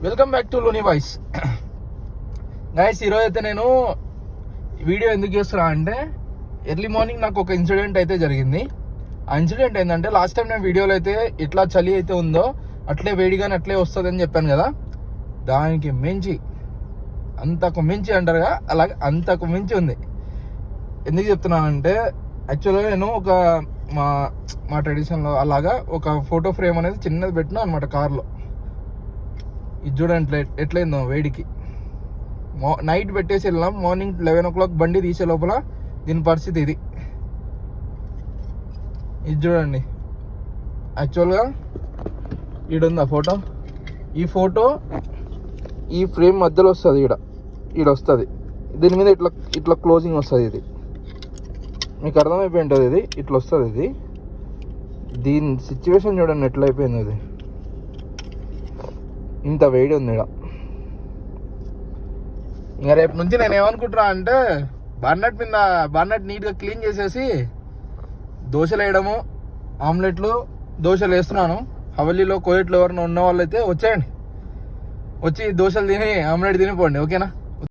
Welcome back to లోని voice. Guys, ఈరోజు అయితే నేను వీడియో ఎందుకు చేస్తున్నా అంటే ఎర్లీ మార్నింగ్ నాకు ఒక ఇన్సిడెంట్ అయితే జరిగింది. ఆ ఇన్సిడెంట్ ఏంటంటే లాస్ట్ టైం నేను వీడియోలో అయితే ఎట్లా చలి అయితే ఉందో అట్లే వేడిగానే అట్లే వస్తుందని చెప్పాను కదా, దానికి మించి అంతకు మించి అంటారుగా, అలాగే అంతకు మించి ఉంది. ఎందుకు చెప్తున్నానంటే యాక్చువల్గా నేను ఒక మా ట్రెడిషన్లో అలాగా ఒక ఫోటో ఫ్రేమ్ అనేది చిన్నది పెట్టినా అనమాట కార్లో. ఇది చూడండి ఎట్లయిందో వేడికి. నైట్ పెట్టేసి వెళ్ళాం, మార్నింగ్ 11 o'clock బండి తీసే లోపల దీని పరిస్థితి ఇది. ఇది చూడండి, యాక్చువల్గా ఈడుంది ఆ ఫోటో. ఈ ఫోటో ఈ ఫ్రేమ్ మధ్యలో వస్తుంది, ఈడ వస్తుంది. దీని మీద ఇట్లా క్లోజింగ్ వస్తుంది. ఇది మీకు అర్థమైపోయి ఉంటుంది. ఇది ఇట్లా వస్తుంది. ఇది దీని సిచ్యువేషన్ చూడండి ఎట్లా అయిపోయింది. ఇది ఇంత వేడి ఉంది ఇక్కడ. ఇంకా రేపు నుంచి నేను ఏమనుకుంటున్నా అంటే బర్నట్ నీట్గా క్లీన్ చేసేసి దోశలు వేయడము, ఆమ్లెట్లు, దోశలు వేస్తున్నాను. హవలీలో కోయట్లు ఎవరైనా ఉన్న వాళ్ళు అయితే వచ్చేయండి, వచ్చి దోశలు తిని ఆమ్లెట్ తినిపోండి, ఓకేనా?